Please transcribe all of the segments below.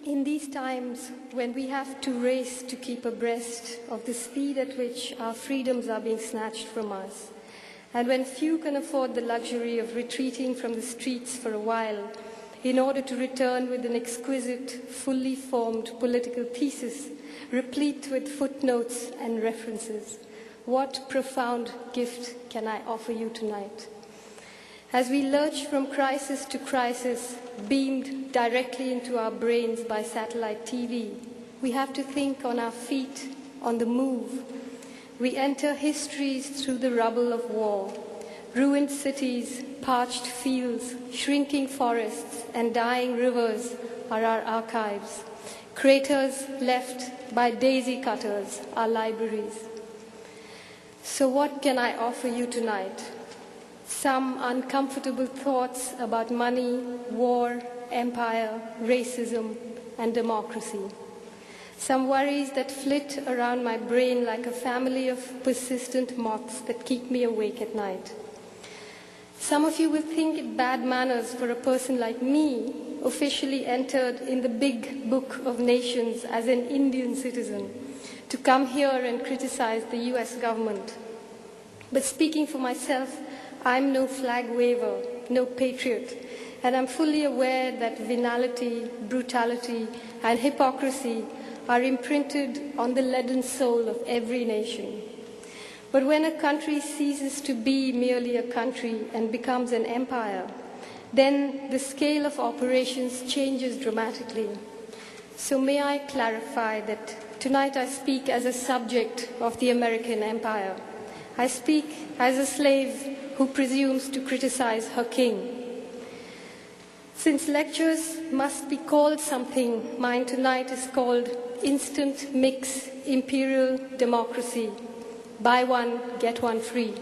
In these times when we have to race to keep abreast of the speed at which our freedoms are being snatched from us, and when few can afford the luxury of retreating from the streets for a while in order to return with an exquisite, fully formed political thesis, replete with footnotes and references, what profound gift can I offer you tonight? As we lurch from crisis to crisis, beamed directly into our brains by satellite TV, we have to think on our feet, on the move. We enter histories through the rubble of war. Ruined cities, parched fields, shrinking forests, and dying rivers are our archives. Craters left by daisy cutters are libraries. So what can I offer you tonight? Some uncomfortable thoughts about money, war, empire, racism, and democracy. Some worries that flit around my brain like a family of persistent moths that keep me awake at night. Some of you will think it bad manners for a person like me, officially entered in the big book of nations as an Indian citizen, to come here and criticize the US government. But speaking for myself, I'm no flag waver, no patriot, and I'm fully aware that venality, brutality, and hypocrisy are imprinted on the leaden soul of every nation. But when a country ceases to be merely a country and becomes an empire, then the scale of operations changes dramatically. So may I clarify that tonight I speak as a subject of the American empire. I speak as a slave who presumes to criticize her king. Since lectures must be called something, mine tonight is called Instant Mix Imperial Democracy. Buy one, get one free.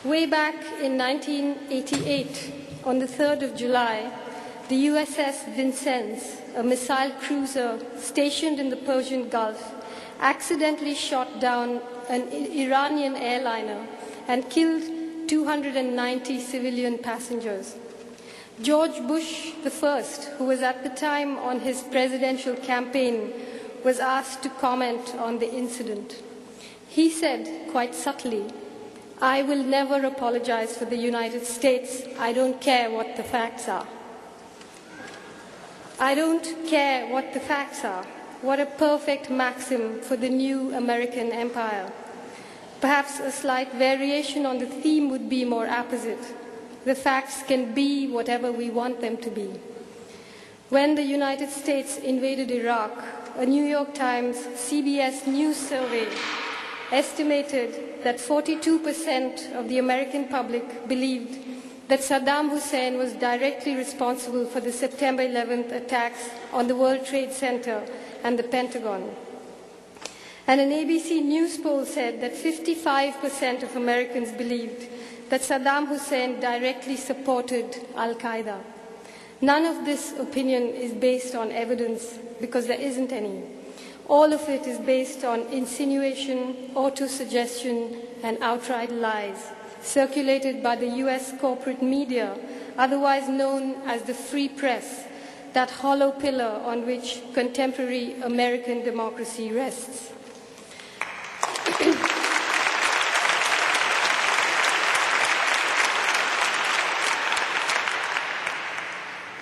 Way back in 1988, on the 3rd of July, the USS Vincennes, a missile cruiser stationed in the Persian Gulf, accidentally shot down an Iranian airliner and killed 290 civilian passengers. George Bush I, who was at the time on his presidential campaign, was asked to comment on the incident. He said, quite subtly, "I will never apologize for the United States. I don't care what the facts are." I don't care what the facts are. What a perfect maxim for the new American empire. Perhaps a slight variation on the theme would be more apposite. The facts can be whatever we want them to be. When the United States invaded Iraq, a New York Times CBS News survey estimated that 42% of the American public believed that Saddam Hussein was directly responsible for the September 11th attacks on the World Trade Center and the Pentagon. And an ABC News poll said that 55% of Americans believed that Saddam Hussein directly supported Al-Qaeda. None of this opinion is based on evidence because there isn't any. All of it is based on insinuation, autosuggestion, and outright lies, circulated by the US corporate media, otherwise known as the free press, that hollow pillar on which contemporary American democracy rests.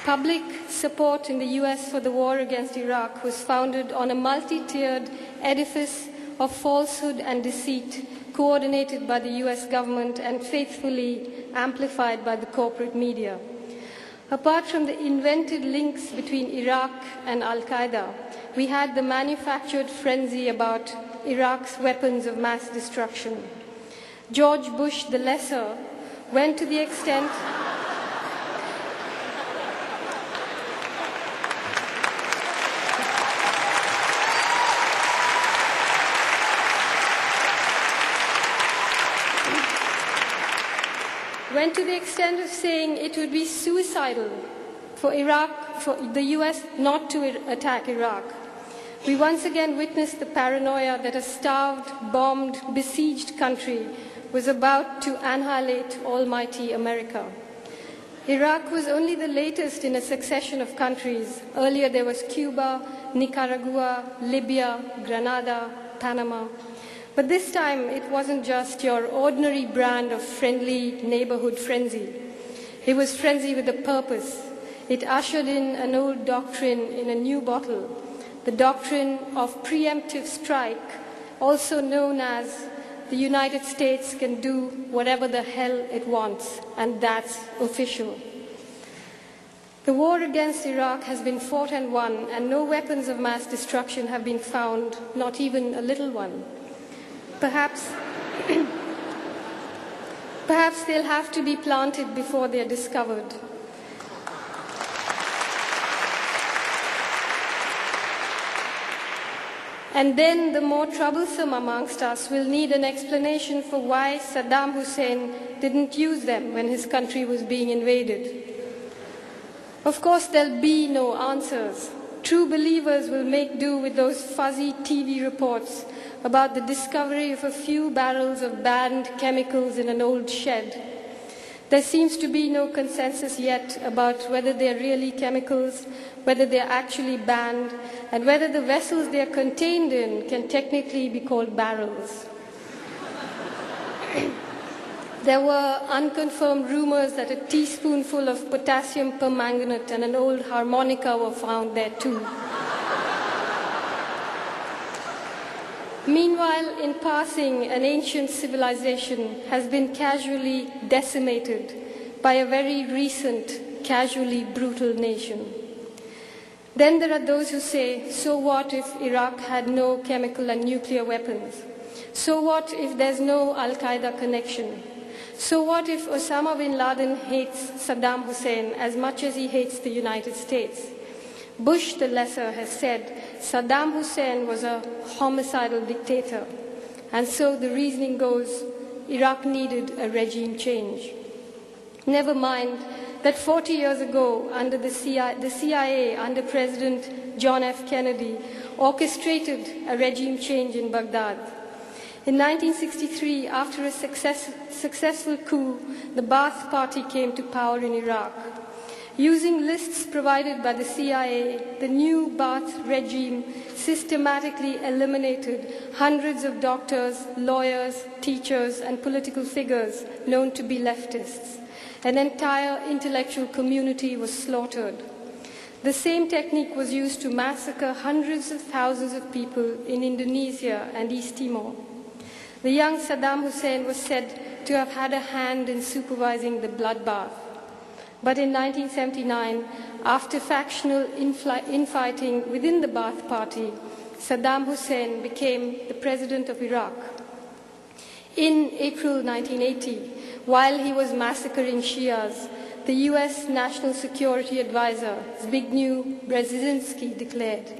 Public support in the US for the war against Iraq was founded on a multi-tiered edifice of falsehood and deceit, coordinated by the US government and faithfully amplified by the corporate media. Apart from the invented links between Iraq and Al-Qaeda, we had the manufactured frenzy about Iraq's weapons of mass destruction. George Bush the Lesser went to the extent of saying it would be suicidal for the US not to attack Iraq. We once again witnessed the paranoia that a starved, bombed, besieged country was about to annihilate almighty America. Iraq was only the latest in a succession of countries. Earlier there was Cuba, Nicaragua, Libya, Grenada, Panama. But this time it wasn't just your ordinary brand of friendly neighborhood frenzy. It was frenzy with a purpose. It ushered in an old doctrine in a new bottle, the doctrine of preemptive strike, also known as the United States can do whatever the hell it wants, and that's official. The war against Iraq has been fought and won, and no weapons of mass destruction have been found, not even a little one. Perhaps they'll have to be planted before they're discovered. And then the more troublesome amongst us will need an explanation for why Saddam Hussein didn't use them when his country was being invaded. Of course, there'll be no answers. True believers will make do with those fuzzy TV reports about the discovery of a few barrels of banned chemicals in an old shed. There seems to be no consensus yet about whether they're really chemicals, whether they're actually banned, and whether the vessels they're contained in can technically be called barrels. There were unconfirmed rumors that a teaspoonful of potassium permanganate and an old harmonica were found there too. Meanwhile, in passing, an ancient civilization has been casually decimated by a very recent, casually brutal nation. Then there are those who say, so what if Iraq had no chemical and nuclear weapons? So what if there's no Al-Qaeda connection? So what if Osama bin Laden hates Saddam Hussein as much as he hates the United States? Bush the Lesser has said Saddam Hussein was a homicidal dictator, and so the reasoning goes Iraq needed a regime change. Never mind that 40 years ago, under the CIA, under President John F. Kennedy, orchestrated a regime change in Baghdad. In 1963, after a successful coup, the Ba'ath Party came to power in Iraq. Using lists provided by the CIA, the new Ba'ath regime systematically eliminated hundreds of doctors, lawyers, teachers, and political figures known to be leftists. An entire intellectual community was slaughtered. The same technique was used to massacre hundreds of thousands of people in Indonesia and East Timor. The young Saddam Hussein was said to have had a hand in supervising the bloodbath. But in 1979, after factional infighting within the Ba'ath Party, Saddam Hussein became the president of Iraq. In April 1980, while he was massacring Shias, the US National Security Advisor, Zbigniew Brzezinski, declared,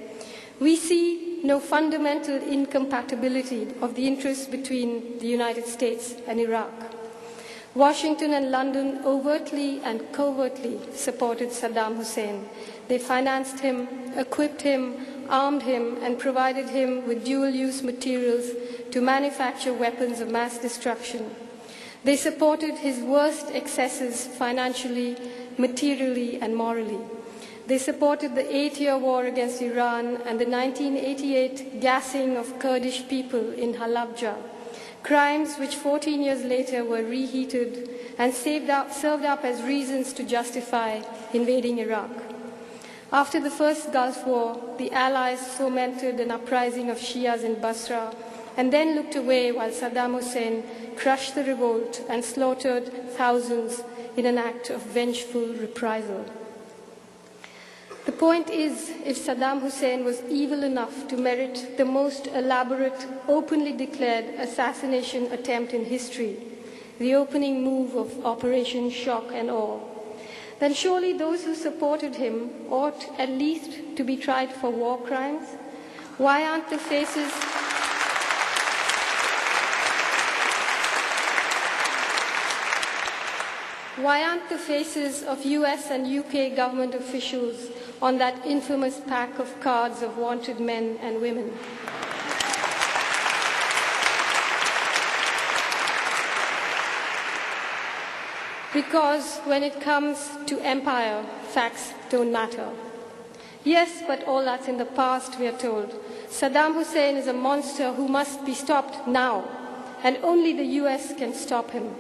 "We see no fundamental incompatibility of the interests between the United States and Iraq." Washington and London overtly and covertly supported Saddam Hussein. They financed him, equipped him, armed him, and provided him with dual-use materials to manufacture weapons of mass destruction. They supported his worst excesses financially, materially, and morally. They supported the 8-year war against Iran and the 1988 gassing of Kurdish people in Halabja, crimes which 14 years later were reheated and served up as reasons to justify invading Iraq. After the First Gulf War, the Allies fomented an uprising of Shias in Basra and then looked away while Saddam Hussein crushed the revolt and slaughtered thousands in an act of vengeful reprisal. The point is, if Saddam Hussein was evil enough to merit the most elaborate, openly declared assassination attempt in history, the opening move of Operation Shock and Awe, then surely those who supported him ought at least to be tried for war crimes. Why aren't the faces of US and UK government officials on that infamous pack of cards of wanted men and women? Because when it comes to empire, facts don't matter. Yes, but all that's in the past, we are told. Saddam Hussein is a monster who must be stopped now, and only the US can stop him.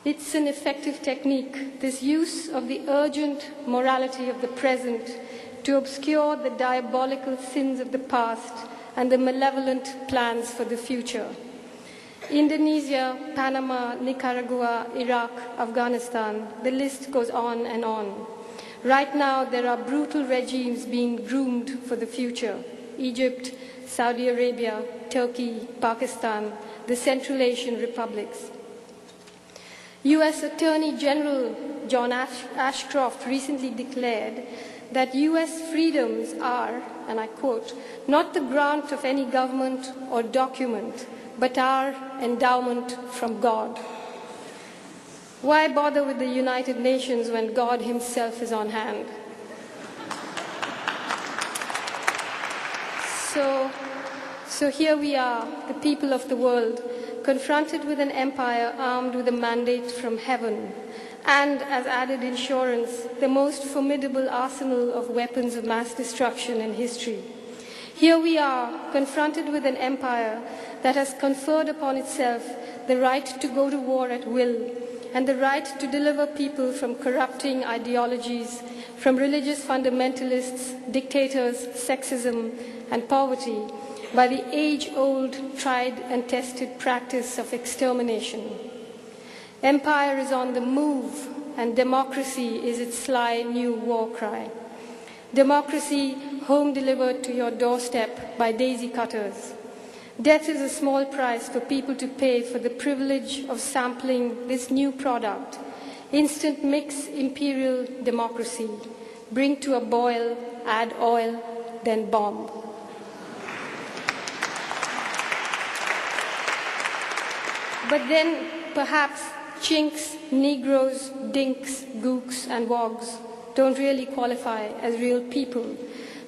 It's an effective technique, this use of the urgent morality of the present to obscure the diabolical sins of the past and the malevolent plans for the future. Indonesia, Panama, Nicaragua, Iraq, Afghanistan, the list goes on and on. Right now, there are brutal regimes being groomed for the future. Egypt, Saudi Arabia, Turkey, Pakistan, the Central Asian republics. US Attorney General John Ashcroft recently declared that US freedoms are, and I quote, not the grant of any government or document, but our endowment from God. Why bother with the United Nations when God himself is on hand? So here we are, the people of the world, confronted with an empire armed with a mandate from heaven, and, as added insurance, the most formidable arsenal of weapons of mass destruction in history. Here we are, confronted with an empire that has conferred upon itself the right to go to war at will, and the right to deliver people from corrupting ideologies, from religious fundamentalists, dictators, sexism, and poverty, by the age-old, tried and tested practice of extermination. Empire is on the move, and democracy is its sly new war cry. Democracy home delivered to your doorstep by daisy cutters. Death is a small price for people to pay for the privilege of sampling this new product. Instant mix imperial democracy. Bring to a boil, add oil, then bomb. But then, perhaps, chinks, Negroes, dinks, gooks, and wogs don't really qualify as real people.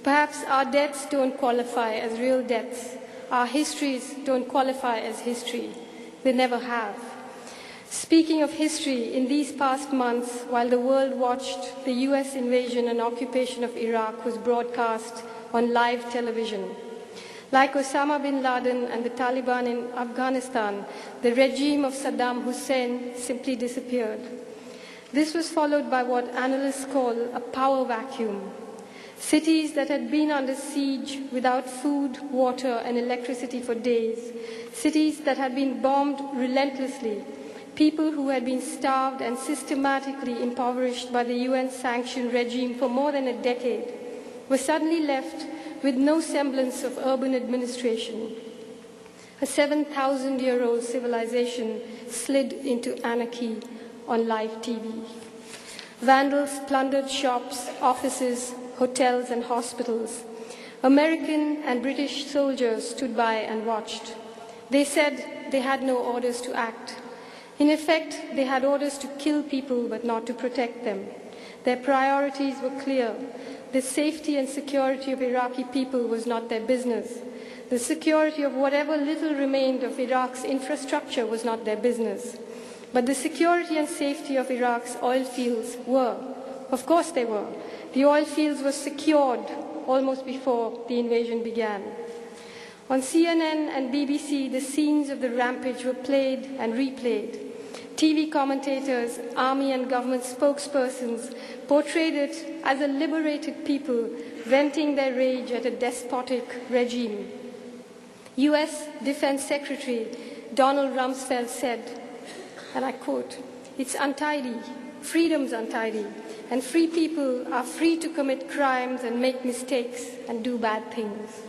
Perhaps our deaths don't qualify as real deaths. Our histories don't qualify as history. They never have. Speaking of history, in these past months, while the world watched the US invasion and occupation of Iraq was broadcast on live television. Like Osama bin Laden and the Taliban in Afghanistan, the regime of Saddam Hussein simply disappeared. This was followed by what analysts call a power vacuum. Cities that had been under siege without food, water, and electricity for days. Cities that had been bombed relentlessly. People who had been starved and systematically impoverished by the UN-sanctioned regime for more than a decade were suddenly left with no semblance of urban administration. A 7,000-year-old civilization slid into anarchy on live TV. Vandals plundered shops, offices, hotels, and hospitals. American and British soldiers stood by and watched. They said they had no orders to act. In effect, they had orders to kill people but not to protect them. Their priorities were clear. The safety and security of Iraqi people was not their business. The security of whatever little remained of Iraq's infrastructure was not their business. But the security and safety of Iraq's oil fields were. Of course they were. The oil fields were secured almost before the invasion began. On CNN and BBC, the scenes of the rampage were played and replayed. TV commentators, army and government spokespersons portrayed it as a liberated people venting their rage at a despotic regime. US Defense Secretary Donald Rumsfeld said, and I quote, "It's untidy, freedom's untidy, and free people are free to commit crimes and make mistakes and do bad things."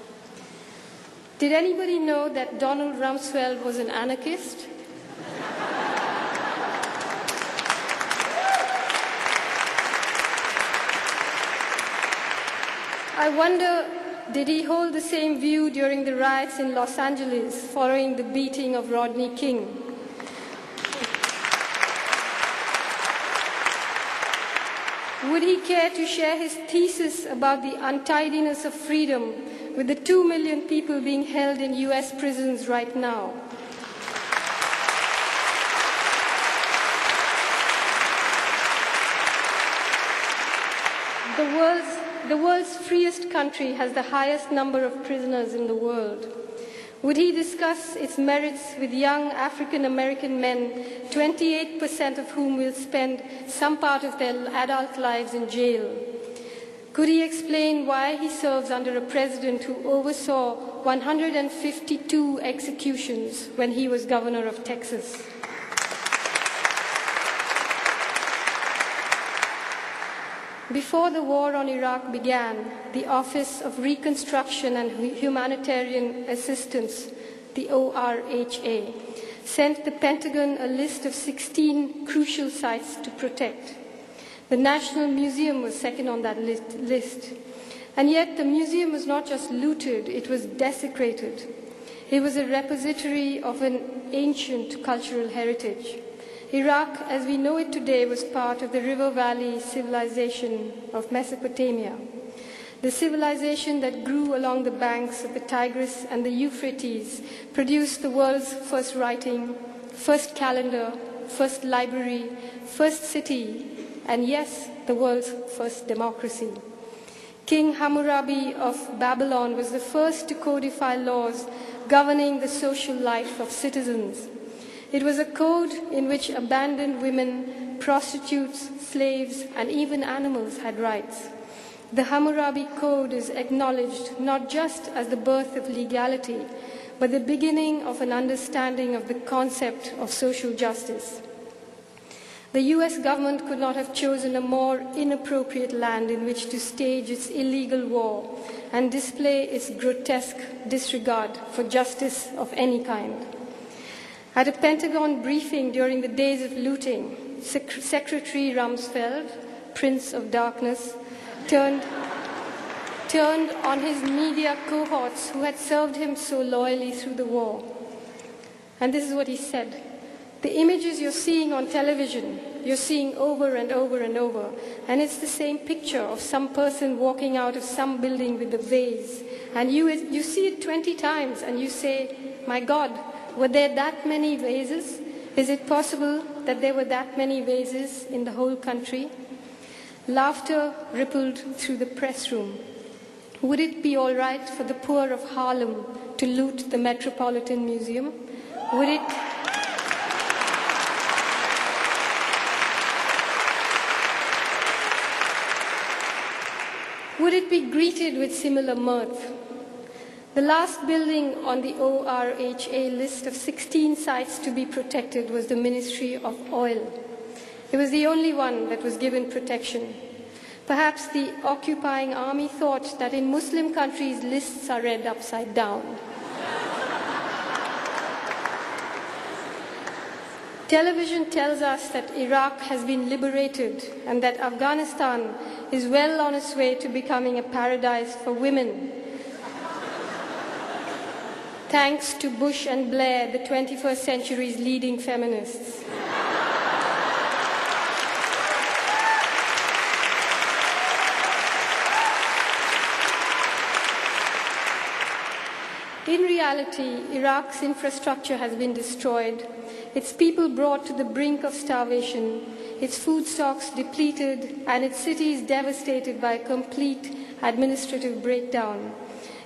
Did anybody know that Donald Rumsfeld was an anarchist? I wonder, did he hold the same view during the riots in Los Angeles following the beating of Rodney King? Would he care to share his thesis about the untidiness of freedom with the 2 million people being held in US prisons right now? the world's freest country has the highest number of prisoners in the world? Would he discuss its merits with young African-American men, 28% of whom will spend some part of their adult lives in jail? Could he explain why he serves under a president who oversaw 152 executions when he was governor of Texas? Before the war on Iraq began, the Office of Reconstruction and Humanitarian Assistance, the ORHA, sent the Pentagon a list of 16 crucial sites to protect. The National Museum was second on that list. And yet the museum was not just looted, it was desecrated. It was a repository of an ancient cultural heritage. Iraq, as we know it today, was part of the River Valley civilization of Mesopotamia, the civilization that grew along the banks of the Tigris and the Euphrates, produced the world's first writing, first calendar, first library, first city, and yes, the world's first democracy. King Hammurabi of Babylon was the first to codify laws governing the social life of citizens. It was a code in which abandoned women, prostitutes, slaves, and even animals had rights. The Hammurabi Code is acknowledged not just as the birth of legality, but the beginning of an understanding of the concept of social justice. The US government could not have chosen a more inappropriate land in which to stage its illegal war and display its grotesque disregard for justice of any kind. At a Pentagon briefing during the days of looting, Secretary Rumsfeld, Prince of Darkness, turned on his media cohorts who had served him so loyally through the war. And this is what he said: "The images you're seeing on television, you're seeing over and over and over, and it's the same picture of some person walking out of some building with a vase, and you see it 20 times and you say, my God, were there that many vases? Is it possible that there were that many vases in the whole country?" Laughter rippled through the press room. Would it be all right for the poor of Harlem to loot the Metropolitan Museum? Would it be greeted with similar mirth? The last building on the ORHA list of 16 sites to be protected was the Ministry of Oil. It was the only one that was given protection. Perhaps the occupying army thought that in Muslim countries lists are read upside down. Television tells us that Iraq has been liberated and that Afghanistan is well on its way to becoming a paradise for women. Thanks to Bush and Blair, the 21st century's leading feminists. In reality, Iraq's infrastructure has been destroyed, its people brought to the brink of starvation, its food stocks depleted, and its cities devastated by a complete administrative breakdown.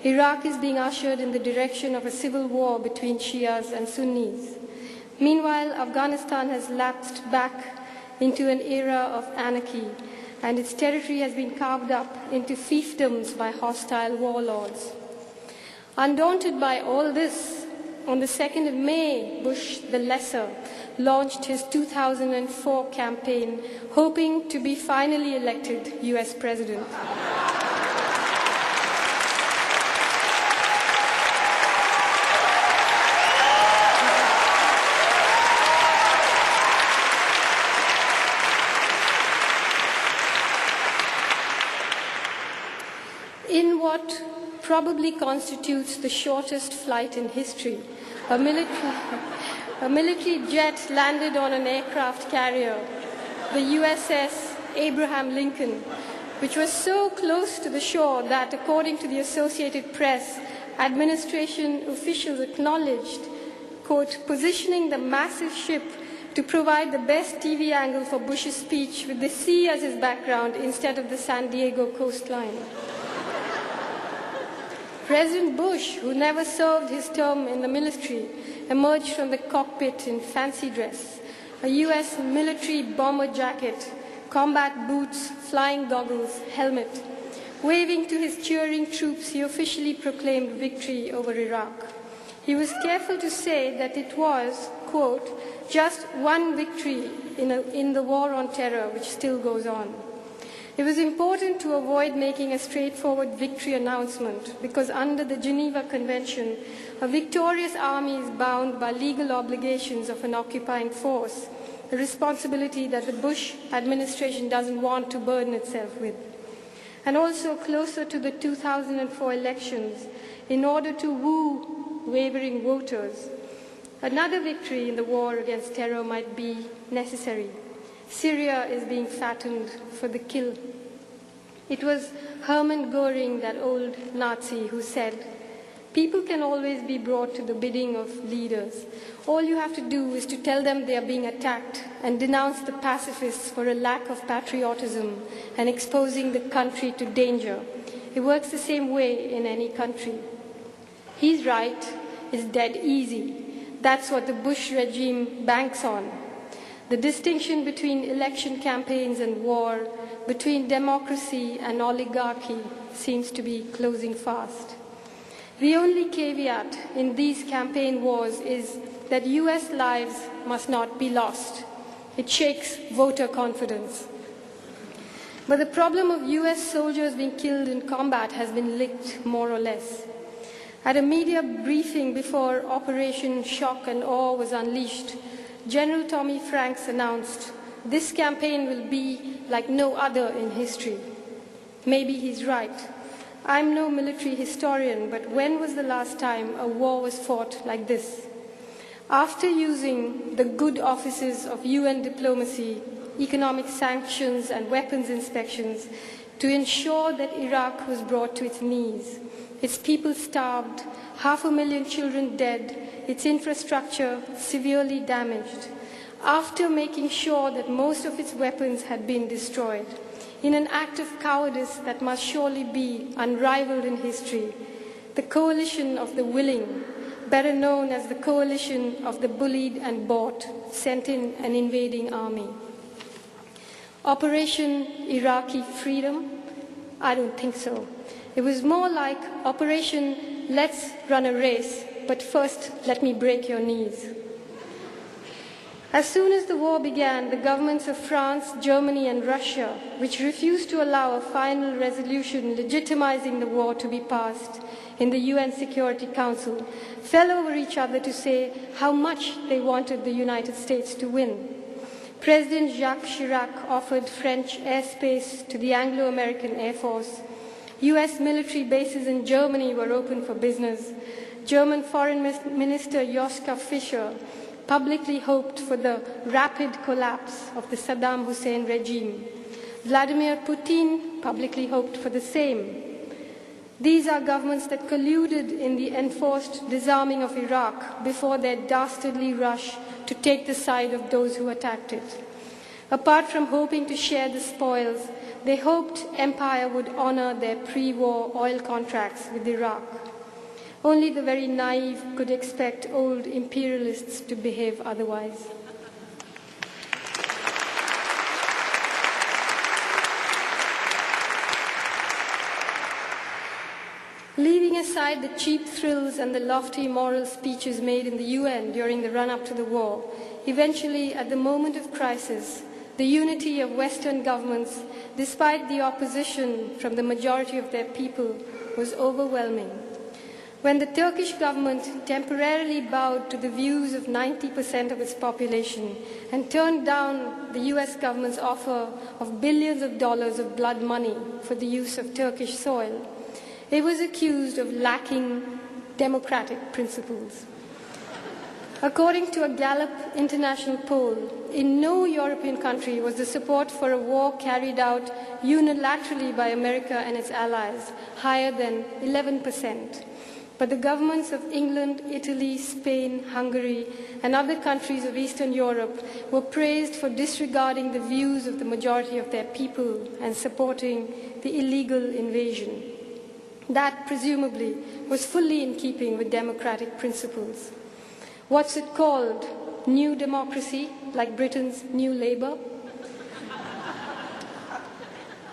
Iraq is being ushered in the direction of a civil war between Shias and Sunnis. Meanwhile, Afghanistan has lapsed back into an era of anarchy, and its territory has been carved up into fiefdoms by hostile warlords. Undaunted by all this, on the 2nd of May, Bush the Lesser launched his 2004 campaign, hoping to be finally elected US president. In what probably constitutes the shortest flight in history, a military jet landed on an aircraft carrier, the USS Abraham Lincoln, which was so close to the shore that, according to the Associated Press, administration officials acknowledged, quote, positioning the massive ship to provide the best TV angle for Bush's speech with the sea as his background instead of the San Diego coastline. President Bush, who never served his term in the military, emerged from the cockpit in fancy dress, a US military bomber jacket, combat boots, flying goggles, helmet. Waving to his cheering troops, he officially proclaimed victory over Iraq. He was careful to say that it was, quote, just one victory in the war on terror which still goes on. It was important to avoid making a straightforward victory announcement because under the Geneva Convention, a victorious army is bound by legal obligations of an occupying force, a responsibility that the Bush administration doesn't want to burden itself with. And also closer to the 2004 elections, in order to woo wavering voters, another victory in the war against terror might be necessary. Syria is being fattened for the kill. It was Hermann Göring, that old Nazi, who said, people can always be brought to the bidding of leaders. All you have to do is to tell them they are being attacked and denounce the pacifists for a lack of patriotism and exposing the country to danger. It works the same way in any country. He's right, it's dead easy. That's what the Bush regime banks on. The distinction between election campaigns and war, between democracy and oligarchy, seems to be closing fast. The only caveat in these campaign wars is that US lives must not be lost. It shakes voter confidence. But the problem of US soldiers being killed in combat has been licked more or less. At a media briefing before Operation Shock and Awe was unleashed, General Tommy Franks announced, this campaign will be like no other in history. Maybe he's right. I'm no military historian, but when was the last time a war was fought like this? After using the good offices of UN diplomacy, economic sanctions and weapons inspections to ensure that Iraq was brought to its knees, its people starved, 500,000 children dead, its infrastructure severely damaged, after making sure that most of its weapons had been destroyed, in an act of cowardice that must surely be unrivaled in history, the coalition of the willing, better known as the coalition of the bullied and bought, sent in an invading army. Operation Iraqi Freedom? I don't think so. It was more like Operation Let's Run a Race, but first let me break your knees. As soon as the war began, the governments of France, Germany, and Russia, which refused to allow a final resolution legitimizing the war to be passed in the UN Security Council, fell over each other to say how much they wanted the United States to win. President Jacques Chirac offered French airspace to the Anglo-American Air Force. US military bases in Germany were open for business. German Foreign Minister Joschka Fischer publicly hoped for the rapid collapse of the Saddam Hussein regime. Vladimir Putin publicly hoped for the same. These are governments that colluded in the enforced disarming of Iraq before their dastardly rush to take the side of those who attacked it. Apart from hoping to share the spoils, they hoped empire would honor their pre-war oil contracts with Iraq. Only the very naive could expect old imperialists to behave otherwise. Leaving aside the cheap thrills and the lofty moral speeches made in the UN during the run-up to the war, eventually, at the moment of crisis, the unity of Western governments, despite the opposition from the majority of their people, was overwhelming. When the Turkish government temporarily bowed to the views of 90% of its population and turned down the US government's offer of billions of dollars of blood money for the use of Turkish soil, it was accused of lacking democratic principles. According to a Gallup international poll, in no European country was the support for a war carried out unilaterally by America and its allies higher than 11%. But the governments of England, Italy, Spain, Hungary, and other countries of Eastern Europe were praised for disregarding the views of the majority of their people and supporting the illegal invasion. That, presumably, was fully in keeping with democratic principles. What's it called? New democracy, like Britain's New Labour?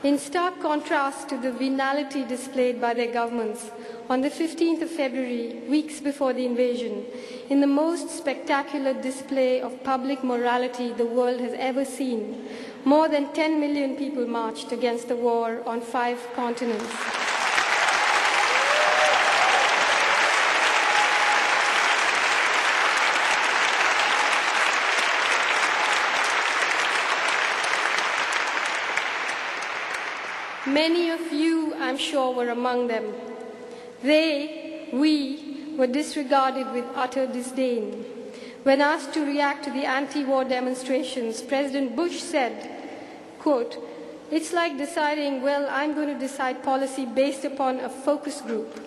In stark contrast to the venality displayed by their governments, on the 15th of February, weeks before the invasion, in the most spectacular display of public morality the world has ever seen, more than 10 million people marched against the war on 5 continents. Many of you, I'm sure, were among them. We, were disregarded with utter disdain. When asked to react to the anti-war demonstrations, President Bush said, quote, "It's like deciding, well, I'm going to decide policy based upon a focus group.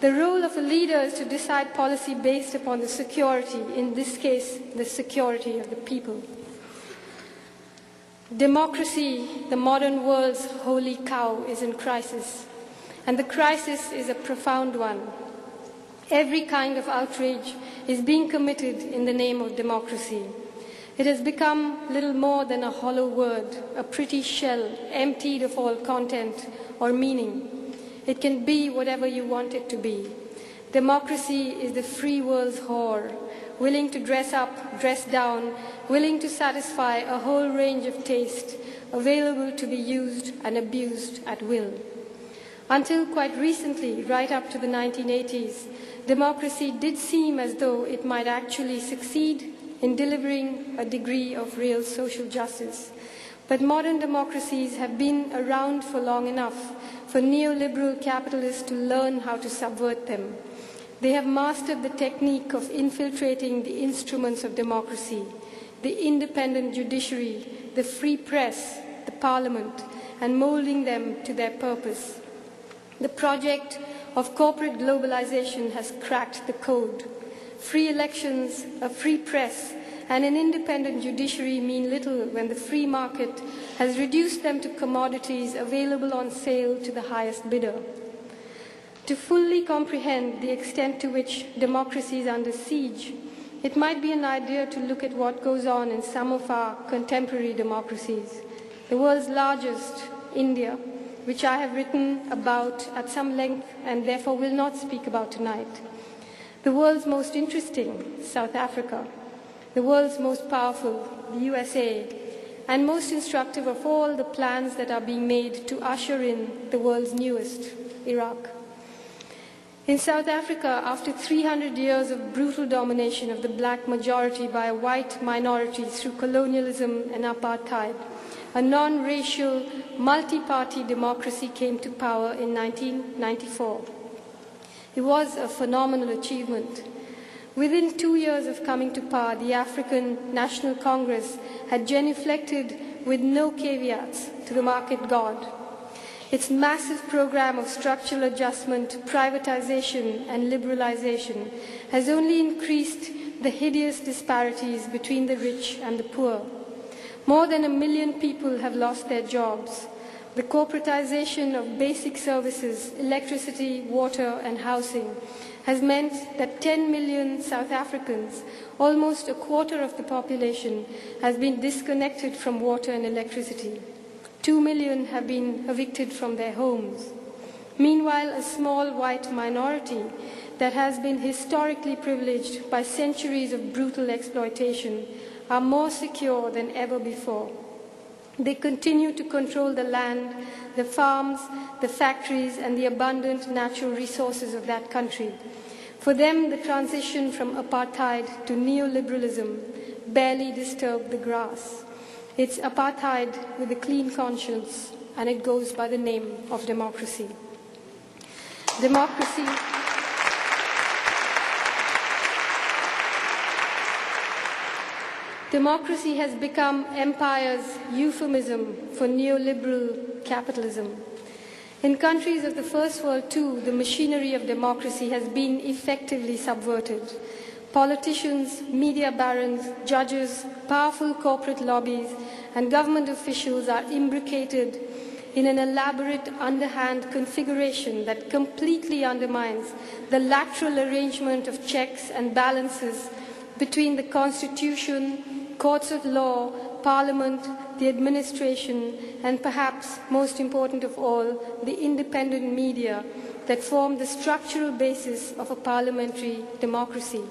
The role of a leader is to decide policy based upon the security, in this case, the security of the people." Democracy, the modern world's holy cow, is in crisis, and the crisis is a profound one. Every kind of outrage is being committed in the name of democracy. It has become little more than a hollow word, a pretty shell, emptied of all content or meaning. It can be whatever you want it to be. Democracy is the free world's whore, willing to dress up, dress down, willing to satisfy a whole range of taste, available to be used and abused at will. Until quite recently, right up to the 1980s, democracy did seem as though it might actually succeed in delivering a degree of real social justice. But modern democracies have been around for long enough for neoliberal capitalists to learn how to subvert them. They have mastered the technique of infiltrating the instruments of democracy, the independent judiciary, the free press, the parliament, and molding them to their purpose. The project of corporate globalization has cracked the code. Free elections, a free press, and an independent judiciary mean little when the free market has reduced them to commodities available on sale to the highest bidder. To fully comprehend the extent to which democracy is under siege, it might be an idea to look at what goes on in some of our contemporary democracies. The world's largest, India, which I have written about at some length and therefore will not speak about tonight. The world's most interesting, South Africa. The world's most powerful, the USA. And most instructive of all the plans that are being made to usher in the world's newest, Iraq. In South Africa, after 300 years of brutal domination of the black majority by a white minority through colonialism and apartheid, a non-racial, multi-party democracy came to power in 1994. It was a phenomenal achievement. Within 2 years of coming to power, the African National Congress had genuflected with no caveats to the market god. Its massive program of structural adjustment, privatization, and liberalization has only increased the hideous disparities between the rich and the poor. More than 1 million people have lost their jobs. The corporatization of basic services, electricity, water, and housing, has meant that 10 million South Africans, almost a quarter of the population, has been disconnected from water and electricity. 2 million have been evicted from their homes. Meanwhile, a small white minority that has been historically privileged by centuries of brutal exploitation are more secure than ever before. They continue to control the land, the farms, the factories, and the abundant natural resources of that country. For them, the transition from apartheid to neoliberalism barely disturbed the grass. It's apartheid with a clean conscience, and it goes by the name of democracy. Democracy has become empire's euphemism for neoliberal capitalism. In countries of the First World, too, the machinery of democracy has been effectively subverted. Politicians, media barons, judges, powerful corporate lobbies, and government officials are imbricated in an elaborate underhand configuration that completely undermines the lateral arrangement of checks and balances between the Constitution, courts of law, Parliament, the administration, and perhaps most important of all, the independent media that form the structural basis of a parliamentary democracy.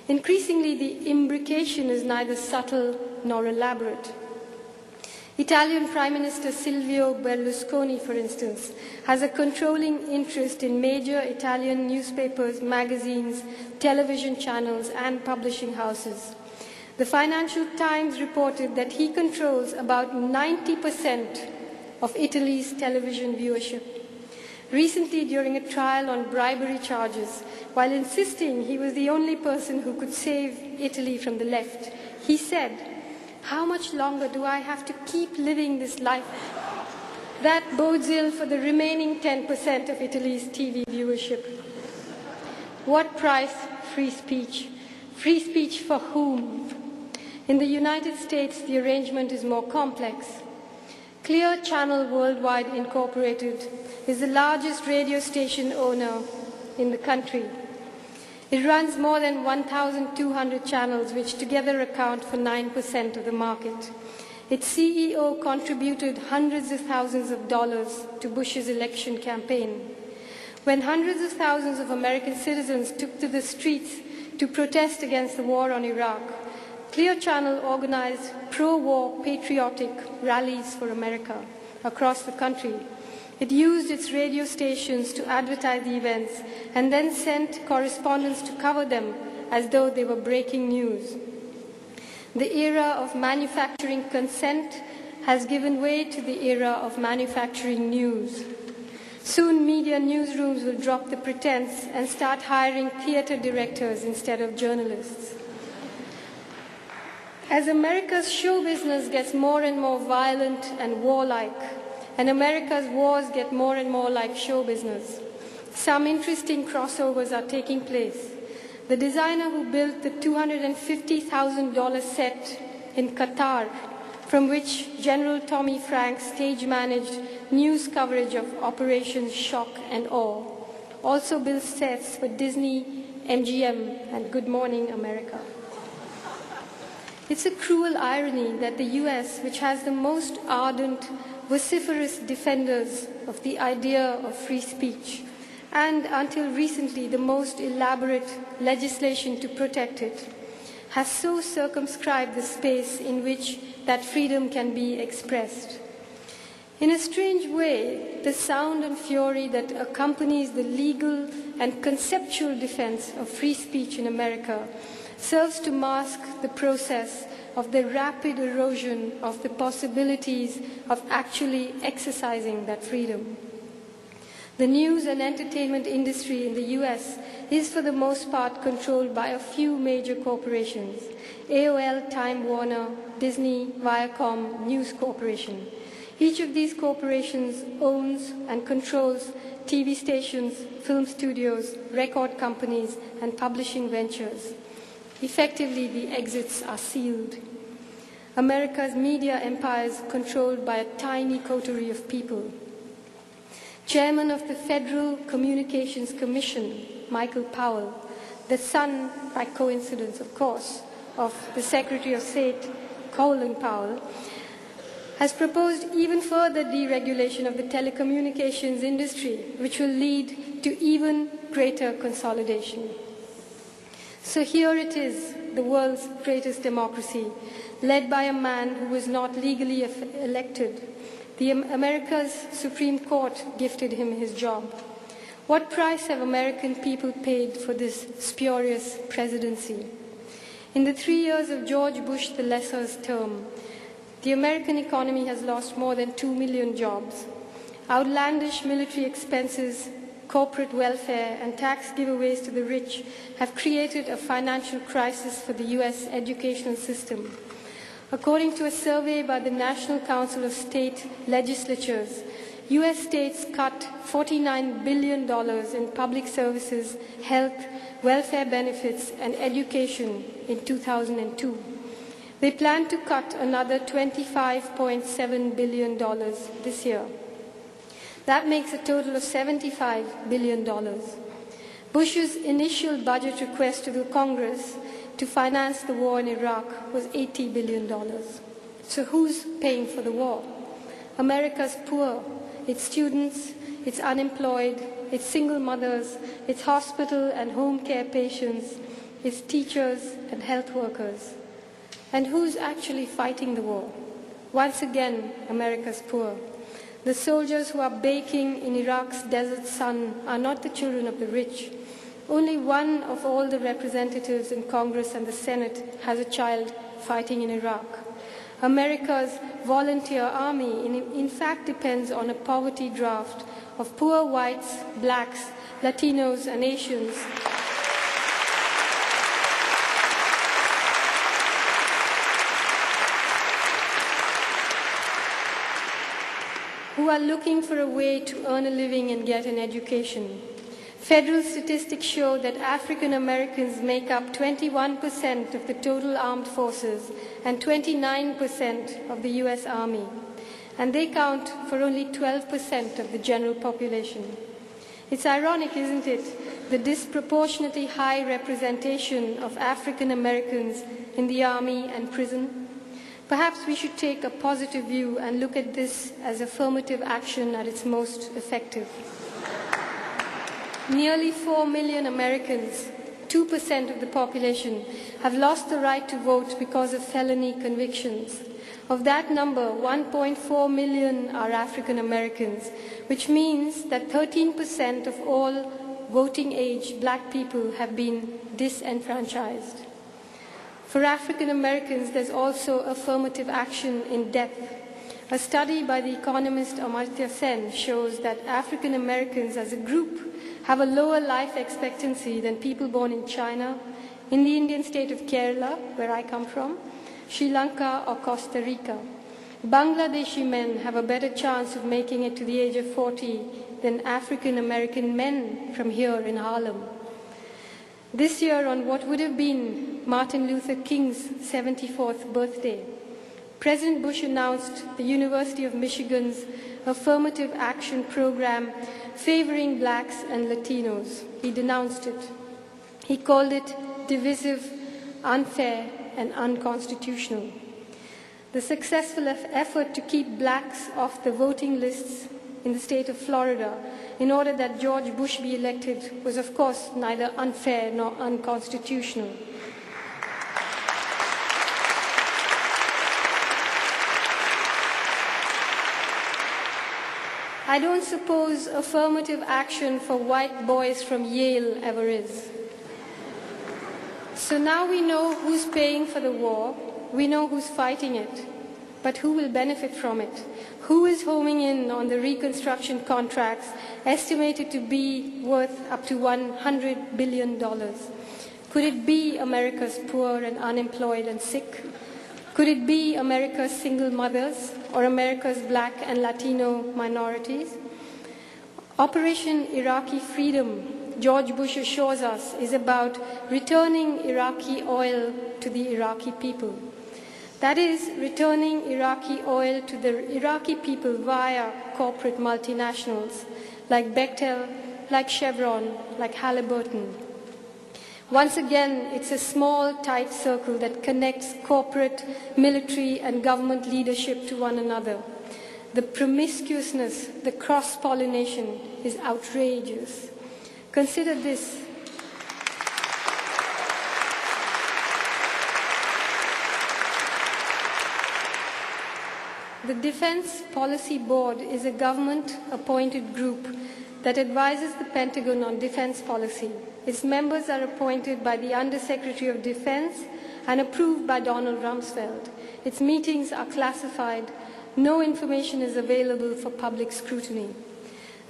Increasingly, the imbrication is neither subtle nor elaborate. Italian Prime Minister Silvio Berlusconi, for instance, has a controlling interest in major Italian newspapers, magazines, television channels, and publishing houses. The Financial Times reported that he controls about 90% of Italy's television viewership. Recently, during a trial on bribery charges, while insisting he was the only person who could save Italy from the left, he said, "How much longer do I have to keep living this life?" That bodes ill for the remaining 10% of Italy's TV viewership. What price? Free speech. Free speech for whom? In the United States, the arrangement is more complex. Clear Channel Worldwide Incorporated is the largest radio station owner in the country. It runs more than 1,200 channels, which together account for 9% of the market. Its CEO contributed hundreds of thousands of dollars to Bush's election campaign. When hundreds of thousands of American citizens took to the streets to protest against the war on Iraq, Clear Channel organized pro-war patriotic rallies for America across the country. It used its radio stations to advertise the events and then sent correspondents to cover them as though they were breaking news. The era of manufacturing consent has given way to the era of manufacturing news. Soon media newsrooms will drop the pretense and start hiring theater directors instead of journalists. As America's show business gets more and more violent and warlike, and America's wars get more and more like show business, some interesting crossovers are taking place. The designer who built the $250,000 set in Qatar, from which General Tommy Franks stage-managed news coverage of Operations Shock and Awe, also builds sets for Disney, MGM, and Good Morning America. It's a cruel irony that the US, which has the most ardent, vociferous defenders of the idea of free speech, and until recently the most elaborate legislation to protect it, has so circumscribed the space in which that freedom can be expressed. In a strange way, the sound and fury that accompanies the legal and conceptual defense of free speech in America serves to mask the process of the rapid erosion of the possibilities of actually exercising that freedom. The news and entertainment industry in the US is for the most part controlled by a few major corporations: AOL, Time Warner, Disney, Viacom, News Corporation. Each of these corporations owns and controls TV stations, film studios, record companies, and publishing ventures. Effectively, the exits are sealed. America's media empire is controlled by a tiny coterie of people. Chairman of the Federal Communications Commission, Michael Powell, the son, by coincidence of course, of the Secretary of State, Colin Powell, has proposed even further deregulation of the telecommunications industry, which will lead to even greater consolidation. So here it is, the world's greatest democracy, led by a man who was not legally elected. America's Supreme Court gifted him his job. What price have American people paid for this spurious presidency? In the 3 years of George Bush the Lesser's term, the American economy has lost more than 2 million jobs. Outlandish military expenses, corporate welfare, and tax giveaways to the rich have created a financial crisis for the US educational system. According to a survey by the National Council of State Legislatures, US states cut $49 billion in public services, health, welfare benefits, and education in 2002. They plan to cut another $25.7 billion this year. That makes a total of $75 billion. Bush's initial budget request to the Congress to finance the war in Iraq was $80 billion. So who's paying for the war? America's poor, its students, its unemployed, its single mothers, its hospital and home care patients, its teachers and health workers. And who's actually fighting the war? Once again, America's poor. The soldiers who are baking in Iraq's desert sun are not the children of the rich. Only one of all the representatives in Congress and the Senate has a child fighting in Iraq. America's volunteer army, in fact, depends on a poverty draft of poor whites, blacks, Latinos, and Asians who are looking for a way to earn a living and get an education. Federal statistics show that African Americans make up 21% of the total armed forces and 29% of the US Army, and they count for only 12% of the general population. It's ironic, isn't it, the disproportionately high representation of African Americans in the army and prison? Perhaps we should take a positive view and look at this as affirmative action at its most effective. Nearly 4 million Americans, 2% of the population, have lost the right to vote because of felony convictions. Of that number, 1.4 million are African Americans, which means that 13% of all voting-age black people have been disenfranchised. For African Americans, there's also affirmative action in depth. A study by the economist Amartya Sen shows that African Americans as a group have a lower life expectancy than people born in China, in the Indian state of Kerala, where I come from, Sri Lanka or Costa Rica. Bangladeshi men have a better chance of making it to the age of 40 than African American men from here in Harlem. This year, on what would have been Martin Luther King's 74th birthday, President Bush announced the University of Michigan's affirmative action program favoring blacks and Latinos. He denounced it. He called it divisive, unfair, and unconstitutional. The successful effort to keep blacks off the voting lists in the state of Florida in order that George Bush be elected was, of course, neither unfair nor unconstitutional. I don't suppose affirmative action for white boys from Yale ever is. So now we know who's paying for the war, we know who's fighting it, but who will benefit from it? Who is homing in on the reconstruction contracts estimated to be worth up to $100 billion? Could it be America's poor and unemployed and sick? Could it be America's single mothers or America's black and Latino minorities? Operation Iraqi Freedom, George Bush assures us, is about returning Iraqi oil to the Iraqi people. That is, returning Iraqi oil to the Iraqi people via corporate multinationals like Bechtel, like Chevron, like Halliburton. Once again, it's a small, tight circle that connects corporate, military, and government leadership to one another. The promiscuousness, the cross-pollination is outrageous. Consider this. The Defense Policy Board is a government-appointed group that advises the Pentagon on defense policy. Its members are appointed by the Undersecretary of Defense and approved by Donald Rumsfeld. Its meetings are classified. No information is available for public scrutiny.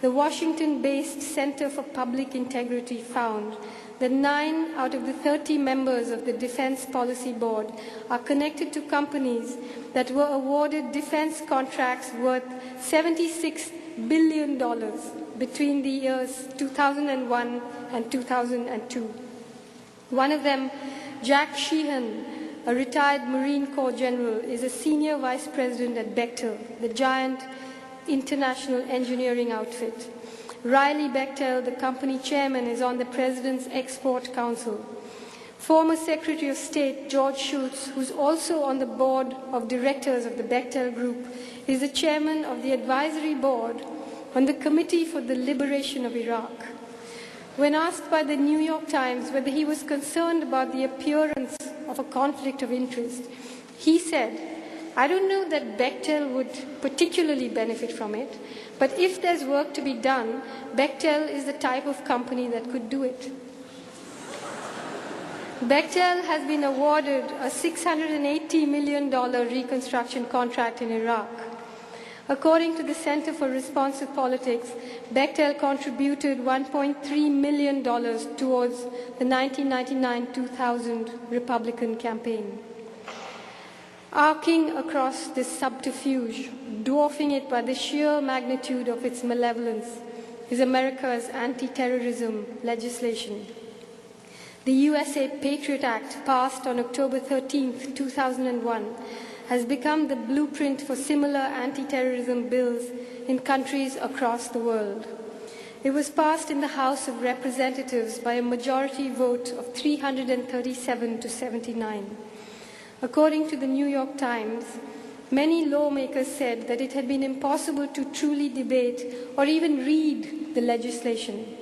The Washington-based Center for Public Integrity found that 9 out of the 30 members of the Defense Policy Board are connected to companies that were awarded defense contracts worth $76 billion between the years 2001 and 2002. One of them, Jack Sheehan, a retired Marine Corps general, is a senior vice president at Bechtel, the giant international engineering outfit. Riley Bechtel, the company chairman, is on the President's Export Council. Former Secretary of State George Shultz, who's also on the board of directors of the Bechtel Group, is the chairman of the advisory board on the Committee for the Liberation of Iraq. When asked by the New York Times whether he was concerned about the appearance of a conflict of interest, he said, "I don't know that Bechtel would particularly benefit from it, but if there's work to be done, Bechtel is the type of company that could do it." Bechtel has been awarded a $680 million reconstruction contract in Iraq. According to the Center for Responsive Politics, Bechtel contributed $1.3 million towards the 1999-2000 Republican campaign. Arcing across this subterfuge, dwarfing it by the sheer magnitude of its malevolence, is America's anti-terrorism legislation. The USA Patriot Act, passed on October 13, 2001, has become the blueprint for similar anti-terrorism bills in countries across the world. It was passed in the House of Representatives by a majority vote of 337 to 79. According to the New York Times, many lawmakers said that it had been impossible to truly debate or even read the legislation.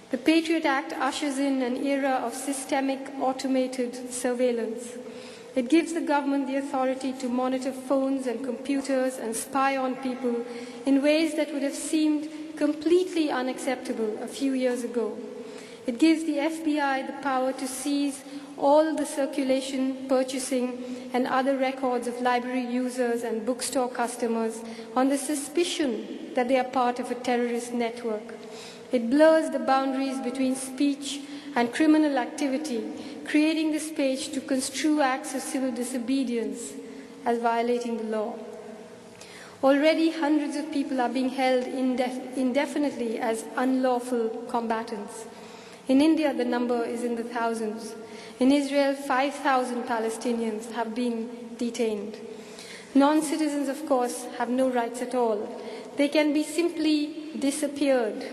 The Patriot Act ushers in an era of systemic automated surveillance. It gives the government the authority to monitor phones and computers and spy on people in ways that would have seemed completely unacceptable a few years ago. It gives the FBI the power to seize all the circulation, purchasing, and other records of library users and bookstore customers on the suspicion that they are part of a terrorist network. It blurs the boundaries between speech and criminal activity, creating the space to construe acts of civil disobedience as violating the law. Already, hundreds of people are being held indefinitely as unlawful combatants. In India, the number is in the thousands. In Israel, 5,000 Palestinians have been detained. Non-citizens, of course, have no rights at all. They can be simply disappeared,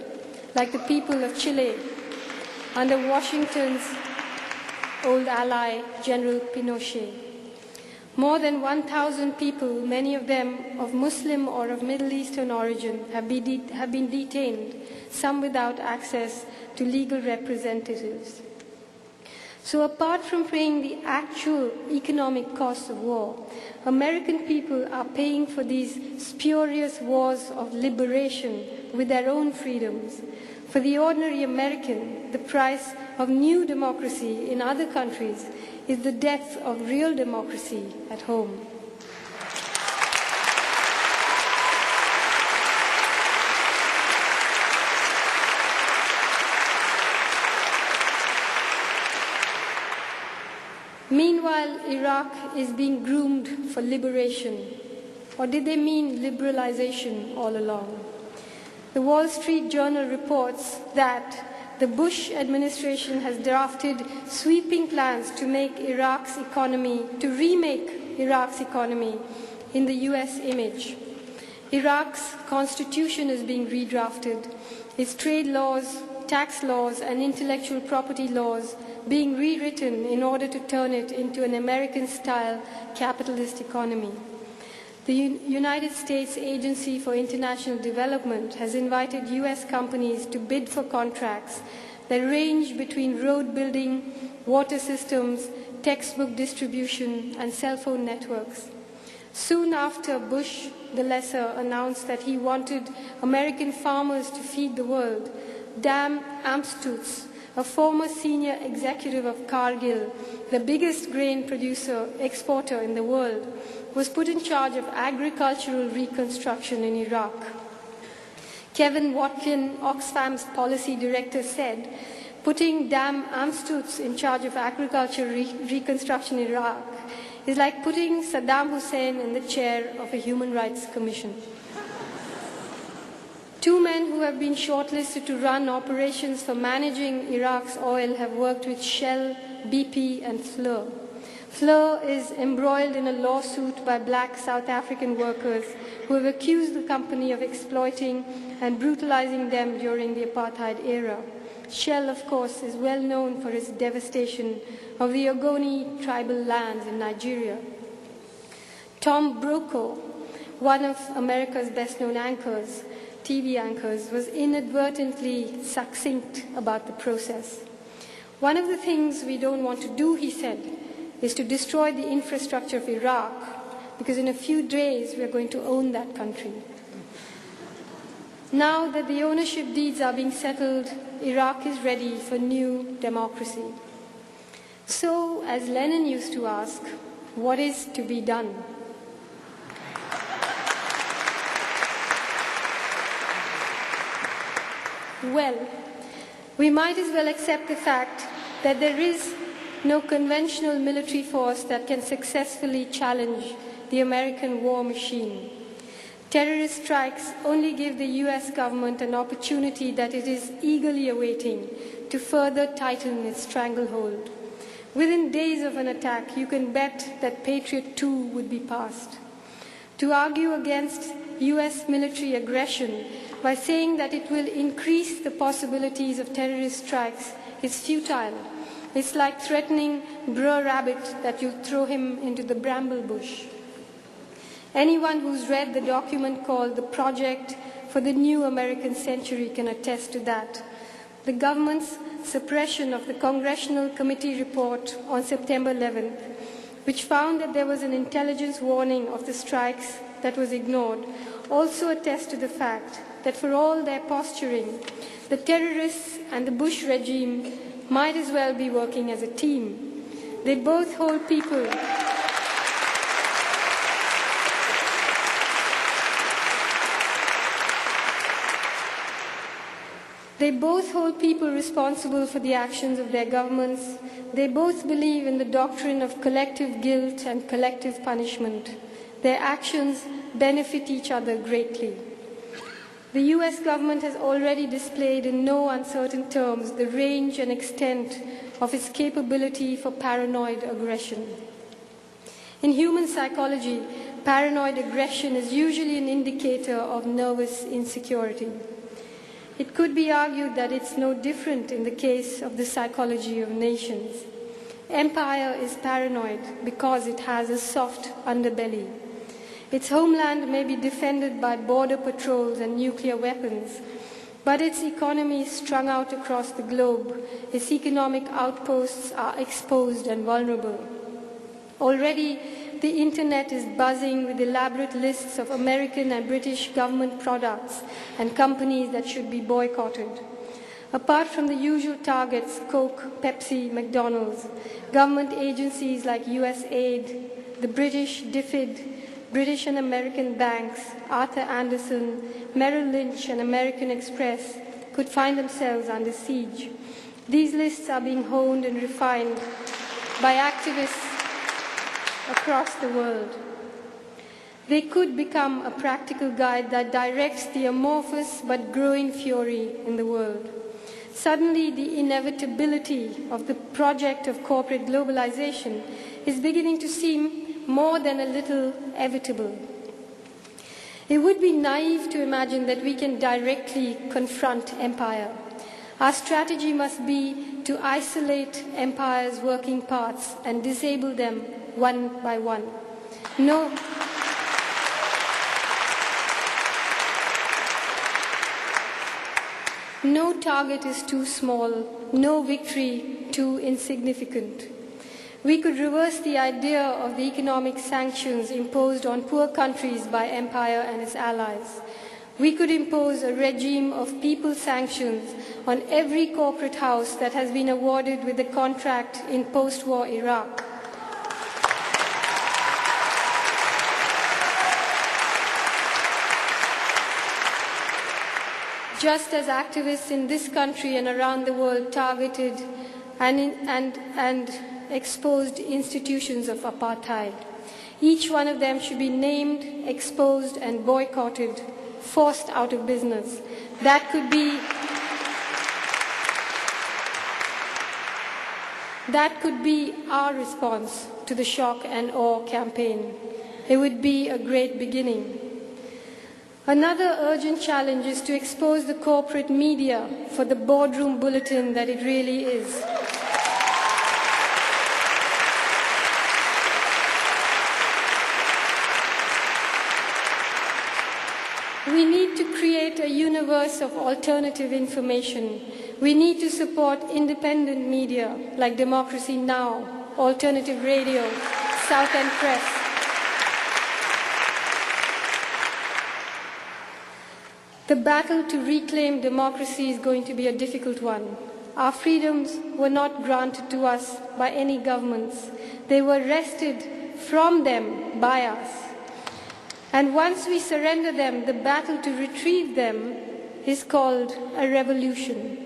like the people of Chile under Washington's old ally, General Pinochet. More than 1,000 people, many of them of Muslim or of Middle Eastern origin, have been detained, some without access to legal representatives. So apart from paying the actual economic costs of war, American people are paying for these spurious wars of liberation with their own freedoms. For the ordinary American, the price of new democracy in other countries is the death of real democracy at home. Meanwhile, Iraq is being groomed for liberation. Or did they mean liberalization all along? The Wall Street Journal reports that the Bush administration has drafted sweeping plans to remake Iraq's economy in the US image. Iraq's constitution is being redrafted, its trade laws, tax laws, and intellectual property laws being rewritten in order to turn it into an American-style capitalist economy. The United States Agency for International Development has invited US companies to bid for contracts that range between road building, water systems, textbook distribution, and cell phone networks. Soon after, Bush the Lesser announced that he wanted American farmers to feed the world, Dan Amstutz, a former senior executive of Cargill, the biggest grain exporter in the world, was put in charge of agricultural reconstruction in Iraq. Kevin Watkin, Oxfam's policy director, said, putting Dan Amstutz in charge of agricultural reconstruction in Iraq is like putting Saddam Hussein in the chair of a human rights commission. Two men who have been shortlisted to run operations for managing Iraq's oil have worked with Shell, BP, and FLIR. FLIR is embroiled in a lawsuit by black South African workers who have accused the company of exploiting and brutalizing them during the apartheid era. Shell, of course, is well known for its devastation of the Ogoni tribal lands in Nigeria. Tom Brokaw, one of America's best-known anchors, TV anchors, was inadvertently succinct about the process. One of the things we don't want to do, he said, is to destroy the infrastructure of Iraq, because in a few days we are going to own that country. Now that the ownership deeds are being settled, Iraq is ready for new democracy. So, as Lenin used to ask, what is to be done? Well, we might as well accept the fact that there is no conventional military force that can successfully challenge the American war machine. Terrorist strikes only give the US government an opportunity that it is eagerly awaiting to further tighten its stranglehold. Within days of an attack, you can bet that Patriot 2 would be passed. To argue against US military aggression by saying that it will increase the possibilities of terrorist strikes is futile. It's like threatening Brer Rabbit that you throw him into the bramble bush. Anyone who's read the document called the Project for the New American Century can attest to that. The government's suppression of the Congressional Committee report on September 11th, which found that there was an intelligence warning of the strikes that was ignored, also attests to the fact that for all their posturing, the terrorists and the Bush regime might as well be working as a team. They both hold people responsible for the actions of their governments. They both believe in the doctrine of collective guilt and collective punishment. Their actions benefit each other greatly. The US government has already displayed in no uncertain terms the range and extent of its capability for paranoid aggression. In human psychology, paranoid aggression is usually an indicator of nervous insecurity. It could be argued that it's no different in the case of the psychology of nations. Empire is paranoid because it has a soft underbelly. Its homeland may be defended by border patrols and nuclear weapons, but its economy is strung out across the globe. Its economic outposts are exposed and vulnerable. Already, the internet is buzzing with elaborate lists of American and British government products and companies that should be boycotted. Apart from the usual targets, Coke, Pepsi, McDonald's, government agencies like USAID, the British DFID, British and American banks, Arthur Andersen, Merrill Lynch, and American Express could find themselves under siege. These lists are being honed and refined by activists across the world. They could become a practical guide that directs the amorphous but growing fury in the world. Suddenly, the inevitability of the project of corporate globalization is beginning to seem more than a little evitable. It would be naive to imagine that we can directly confront empire. Our strategy must be to isolate empire's working parts and disable them one by one. No target is too small, no victory too insignificant. We could reverse the idea of the economic sanctions imposed on poor countries by empire and its allies. We could impose a regime of people sanctions on every corporate house that has been awarded with a contract in post-war Iraq. Just as activists in this country and around the world targeted and exposed institutions of apartheid. Each one of them should be named, exposed, and boycotted forced out of business. That could be our response to the shock and awe campaign. It would be a great beginning. Another urgent challenge is to expose the corporate media for the boardroom bulletin that it really is. We need to create a universe of alternative information. We need to support independent media like Democracy Now!, Alternative Radio, South End Press. The battle to reclaim democracy is going to be a difficult one. Our freedoms were not granted to us by any governments. They were wrested from them by us. And once we surrender them, the battle to retrieve them is called a revolution.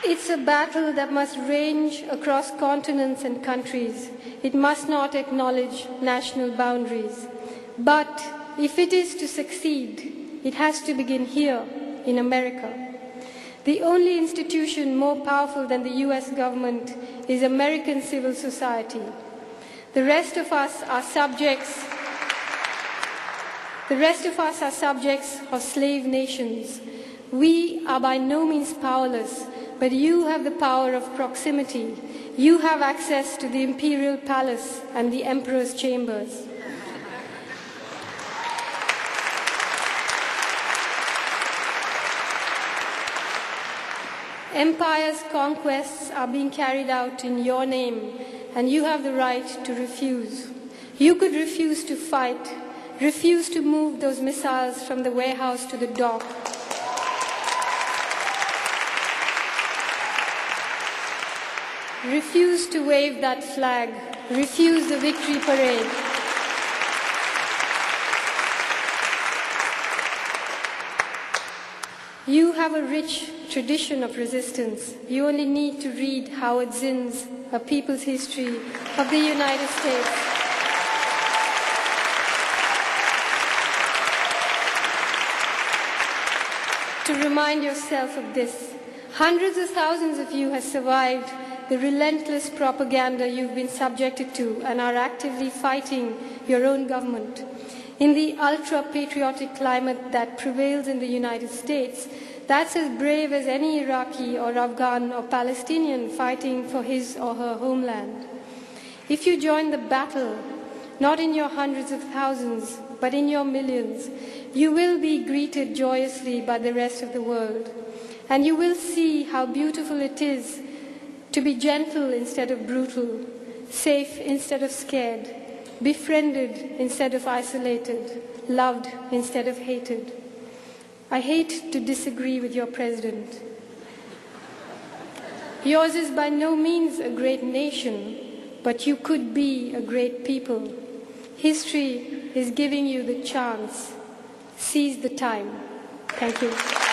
It's a battle that must range across continents and countries. It must not acknowledge national boundaries. But if it is to succeed, it has to begin here in America. The only institution more powerful than the US government is American civil society. The rest of us are subjects of slave nations. We are by no means powerless, but you have the power of proximity. You have access to the Imperial Palace and the Emperor's chambers. Empire's conquests are being carried out in your name, and you have the right to refuse. You could refuse to fight, refuse to move those missiles from the warehouse to the dock. Refuse to wave that flag. Refuse the victory parade. You have a rich tradition of resistance. You only need to read Howard Zinn's A People's History of the United States. To remind yourself of this. Hundreds of thousands of you have survived the relentless propaganda you've been subjected to and are actively fighting your own government. In the ultra-patriotic climate that prevails in the United States, that's as brave as any Iraqi or Afghan or Palestinian fighting for his or her homeland. If you join the battle, not in your hundreds of thousands, but in your millions, you will be greeted joyously by the rest of the world. And you will see how beautiful it is to be gentle instead of brutal, safe instead of scared, befriended instead of isolated, loved instead of hated. I hate to disagree with your president. Yours is by no means a great nation, but you could be a great people. History is giving you the chance. Seize the time. Thank you.